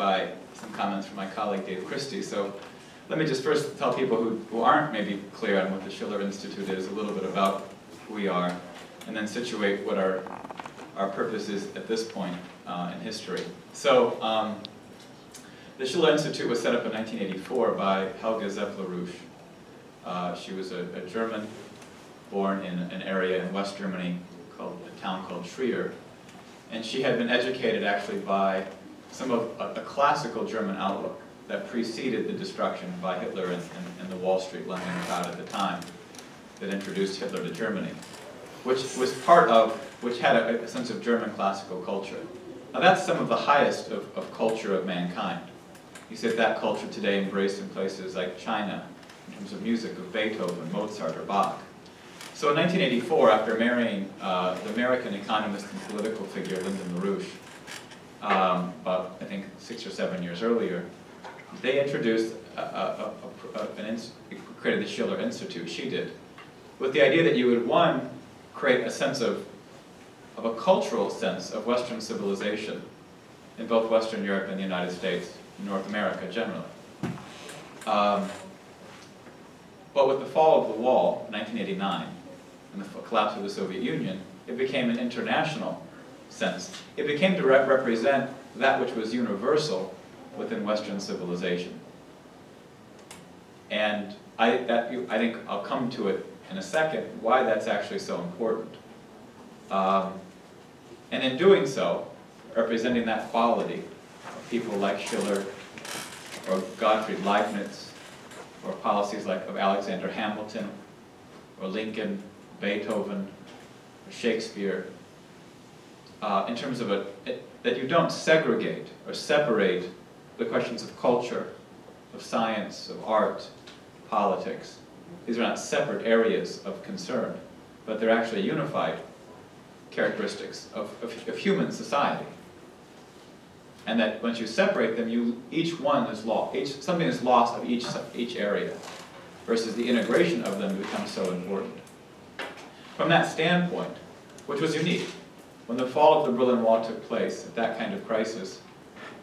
by some comments from my colleague Dave Christie. So let me just first tell people who aren't maybe clear on what the Schiller Institute is, a little bit about who we are, and then situate what our purpose is at this point in history. So the Schiller Institute was set up in 1984 by Helga Zepp-LaRouche. She was a German born in an area in West Germany called a town called Trier. And she had been educated actually by some of a classical German outlook that preceded the destruction by Hitler and the Wall Street London crowd at the time that introduced Hitler to Germany, which had a sense of German classical culture. Now that's some of the highest of culture of mankind. You see that culture today embraced in places like China, in terms of music of Beethoven, Mozart, or Bach. So in 1984, after marrying the American economist and political figure Lyndon LaRouche, about I think 6 or 7 years earlier, they introduced, created the Schiller Institute, she did, with the idea that you would, one, create a sense of a cultural sense of Western civilization in both Western Europe and the United States, and North America generally. But with the fall of the wall, 1989, and the collapse of the Soviet Union, it became an international sense. It became to represent that which was universal within Western civilization. And I think I'll come to it in a second, why that's actually so important. And in doing so, representing that quality of people like Schiller, or Gottfried Leibniz, or policies like of Alexander Hamilton, or Lincoln, Beethoven, or Shakespeare, in terms of that you don't segregate or separate the questions of culture, of science, of art, politics. These are not separate areas of concern, but they're actually unified characteristics of human society. And that once you separate them, each one is lost. Something is lost of each area, versus the integration of them becomes so important. From that standpoint, which was unique, when the fall of the Berlin Wall took place, at that kind of crisis,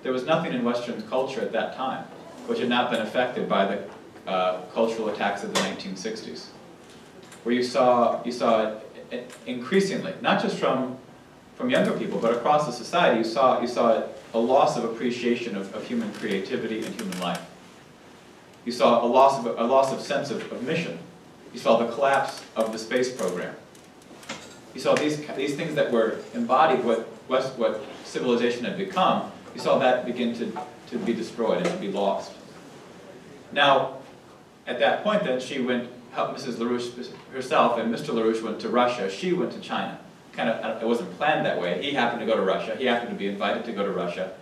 there was nothing in Western culture at that time which had not been affected by the cultural attacks of the 1960s, where you saw increasingly, not just from younger people, but across the society, you saw a loss of appreciation of human creativity and human life. You saw a loss of sense of mission. You saw the collapse of the space program. You saw these things that were embodied what civilization had become. You saw that begin to be destroyed and to be lost. Now, at that point, then she went. Mrs. LaRouche herself and Mr. LaRouche went to Russia. She went to China. It wasn't planned that way. He happened to go to Russia. He happened to be invited to go to Russia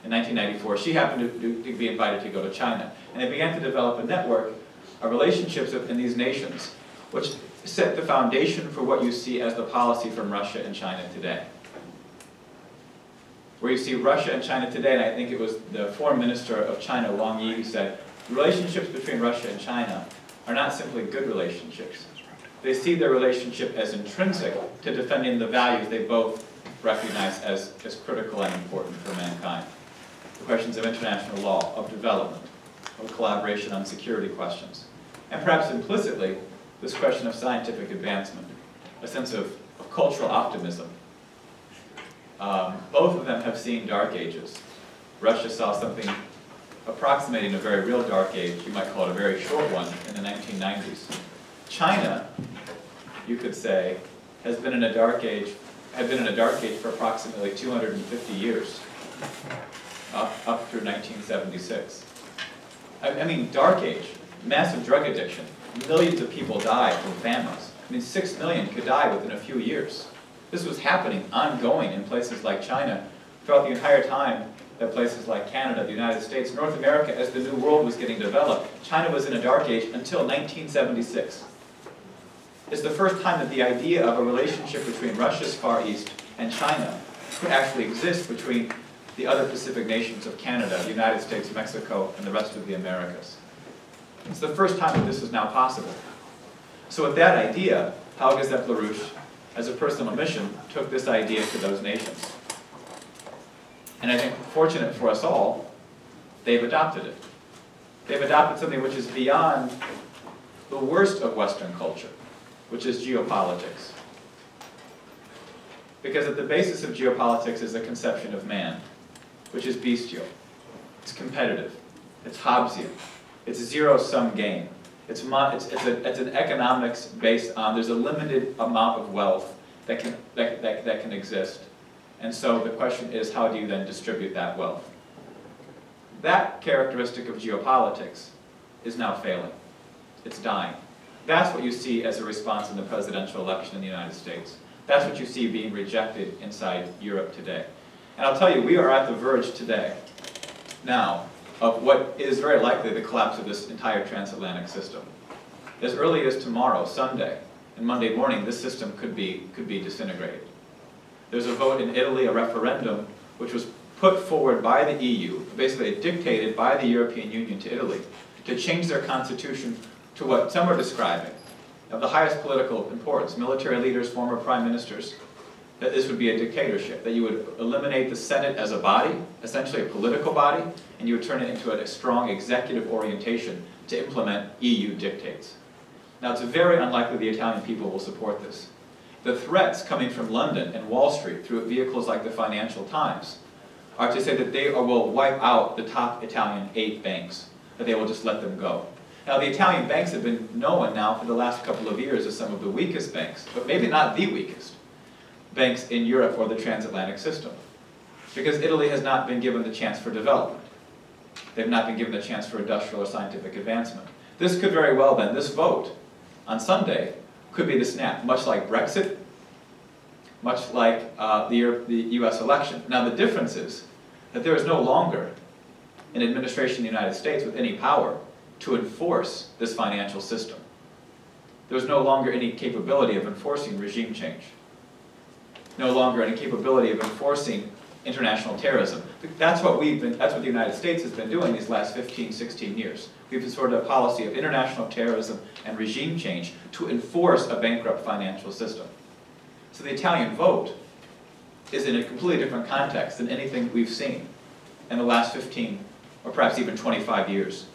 in 1994. She happened to be invited to go to China. And they began to develop a network of relationships in these nations, which set the foundation for what you see as the policy from Russia and China today. Where you see Russia and China today, and I think it was the foreign minister of China, Wang Yi, who said, relationships between Russia and China are not simply good relationships. They see their relationship as intrinsic to defending the values they both recognize as critical and important for mankind. The questions of international law, of development, of collaboration on security questions. And perhaps implicitly, this question of scientific advancement, a sense of cultural optimism. Both of them have seen dark ages. Russia saw something approximating a very real dark age, you might call it a very short one, in the 1990s. China, you could say, has been in a dark age, for approximately 250 years, up through 1976. I mean, dark age, massive drug addiction, millions of people die from famines. I mean, 6 million could die within a few years. This was happening ongoing in places like China throughout the entire time that places like Canada, the United States, North America, as the New World was getting developed. China was in a dark age until 1976. It's the first time that the idea of a relationship between Russia's Far East and China could actually exist between the other Pacific nations of Canada, the United States, Mexico, and the rest of the Americas. It's the first time that this is now possible. So with that idea, Helga Zepp-LaRouche, as a personal mission, took this idea to those nations. And I think fortunate for us all, they've adopted it. They've adopted something which is beyond the worst of Western culture, which is geopolitics. Because at the basis of geopolitics is a conception of man, which is bestial. It's competitive. It's Hobbesian. It's a zero-sum game. It's an economics based on there's a limited amount of wealth that can exist. And so the question is, how do you then distribute that wealth? That characteristic of geopolitics is now failing. It's dying. That's what you see as a response in the presidential election in the United States. That's what you see being rejected inside Europe today. And I'll tell you, we are at the verge today, now, of what is very likely the collapse of this entire transatlantic system. As early as tomorrow, Sunday, and Monday morning, this system could be disintegrated. There's a vote in Italy, a referendum, which was put forward by the EU, basically dictated by the European Union to Italy, to change their constitution to what some are describing of the highest political importance, military leaders, former prime ministers, that this would be a dictatorship, that you would eliminate the Senate as a body, essentially a political body, and you would turn it into a strong executive orientation to implement EU dictates. Now, it's very unlikely the Italian people will support this. The threats coming from London and Wall Street through vehicles like the Financial Times are to say that they will wipe out the top Italian 8 banks, that they will just let them go. Now, the Italian banks have been known now for the last couple of years as some of the weakest banks, but maybe not the weakest banks in Europe or the transatlantic system, because Italy has not been given the chance for development. They've not been given the chance for industrial or scientific advancement. This could very well then, this vote on Sunday, could be the snap, much like Brexit, much like the US election. Now, the difference is that there is no longer an administration in the United States with any power to enforce this financial system. There's no longer any capability of enforcing regime change. No longer any capability of enforcing international terrorism. That's what the United States has been doing these last 15, 16 years. We've been sort of a policy of international terrorism and regime change to enforce a bankrupt financial system. So the Italian vote is in a completely different context than anything we've seen in the last 15 or perhaps even 25 years,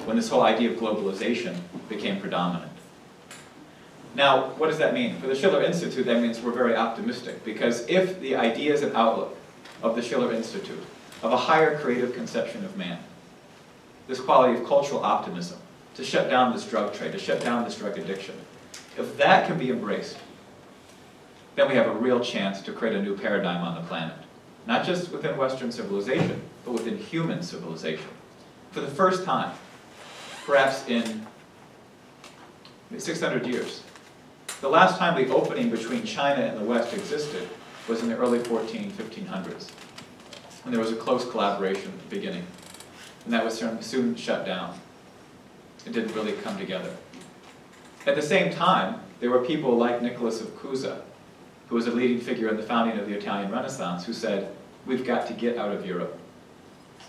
when this whole idea of globalization became predominant. Now, what does that mean? For the Schiller Institute, that means we're very optimistic, because if the ideas and outlook of the Schiller Institute, of a higher creative conception of man, this quality of cultural optimism, to shut down this drug trade, to shut down this drug addiction, if that can be embraced, then we have a real chance to create a new paradigm on the planet. Not just within Western civilization, but within human civilization. For the first time, perhaps in 600 years. The last time the opening between China and the West existed was in the early 1500s. And there was a close collaboration at the beginning. And that was soon shut down. It didn't really come together. At the same time, there were people like Nicholas of Cusa, who was a leading figure in the founding of the Italian Renaissance, who said, we've got to get out of Europe.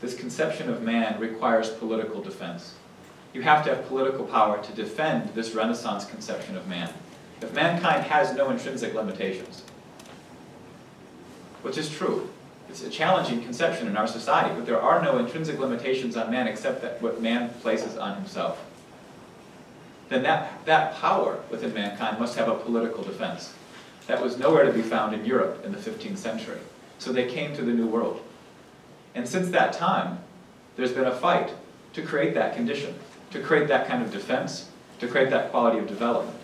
This conception of man requires political defense. You have to have political power to defend this Renaissance conception of man. If mankind has no intrinsic limitations, which is true, it's a challenging conception in our society, but there are no intrinsic limitations on man except that what man places on himself. Then that power within mankind must have a political defense. That was nowhere to be found in Europe in the 15th century. So they came to the New World. And since that time, there's been a fight to create that condition, to create that kind of defense, to create that quality of development.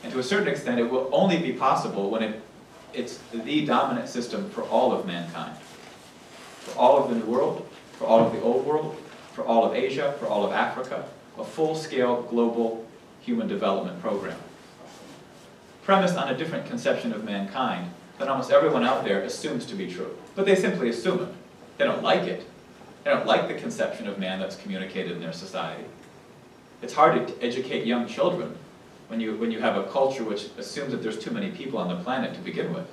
And to a certain extent, it will only be possible when it's the dominant system for all of mankind. For all of the New World, for all of the Old World, for all of Asia, for all of Africa, a full-scale global human development program. Premised on a different conception of mankind than almost everyone out there assumes to be true. But they simply assume it. They don't like it. They don't like the conception of man that's communicated in their society. It's hard to educate young children when you have a culture which assumes that there's too many people on the planet to begin with.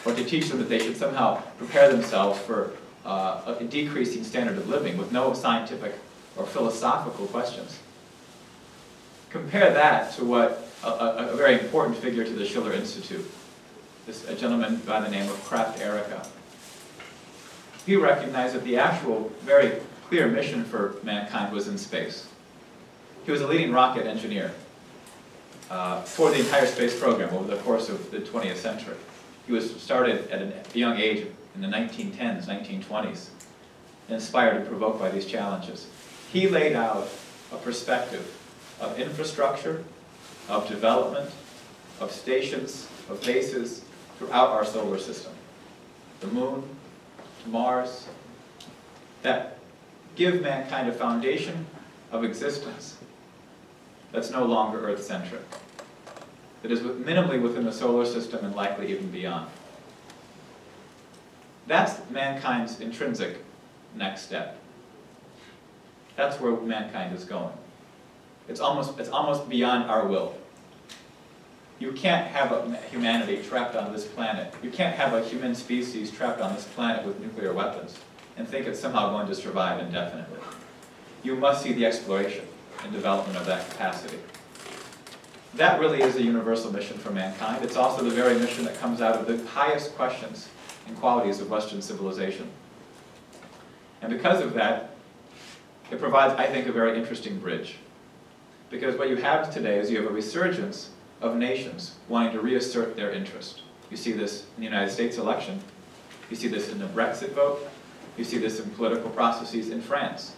Or to teach them that they should somehow prepare themselves for a decreasing standard of living with no scientific or philosophical questions. Compare that to what a very important figure to the Schiller Institute, a gentleman by the name of Kraft Erika. He recognized that the actual very clear mission for mankind was in space. He was a leading rocket engineer for the entire space program over the course of the 20th century. He was started at a young age in the 1910s, 1920s, inspired and provoked by these challenges. He laid out a perspective of infrastructure, of development, of stations, of bases throughout our solar system. The moon, to Mars, that give mankind a foundation of existence that's no longer Earth-centric, that is minimally within the solar system and likely even beyond. That's mankind's intrinsic next step. That's where mankind is going. It's almost beyond our will. You can't have humanity trapped on this planet. You can't have a human species trapped on this planet with nuclear weapons and think it's somehow going to survive indefinitely. You must see the exploration and development of that capacity. That really is a universal mission for mankind. It's also the very mission that comes out of the highest questions and qualities of Western civilization. And because of that, it provides, I think, a very interesting bridge. Because what you have today is you have a resurgence of nations wanting to reassert their interest. You see this in the United States election. You see this in the Brexit vote. You see this in political processes in France.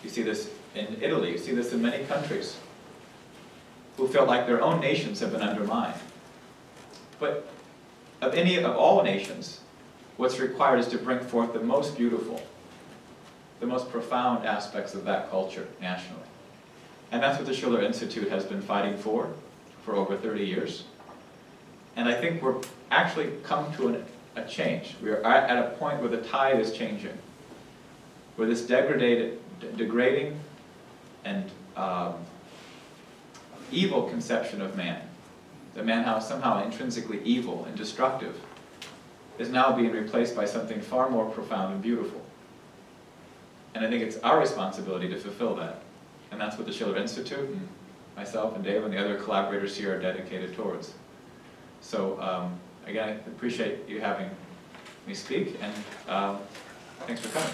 You see this in Italy. You see this in many countries who feel like their own nations have been undermined. But of all nations, what's required is to bring forth the most beautiful, the most profound aspects of that culture nationally. And that's what the Schiller Institute has been fighting for over 30 years. And I think we're actually come to a change. We are at a point where the tide is changing, where this degrading and evil conception of man, that man is somehow intrinsically evil and destructive, is now being replaced by something far more profound and beautiful. And I think it's our responsibility to fulfill that. And that's what the Schiller Institute and myself and Dave and the other collaborators here are dedicated towards. So again, I appreciate you having me speak, and thanks for coming.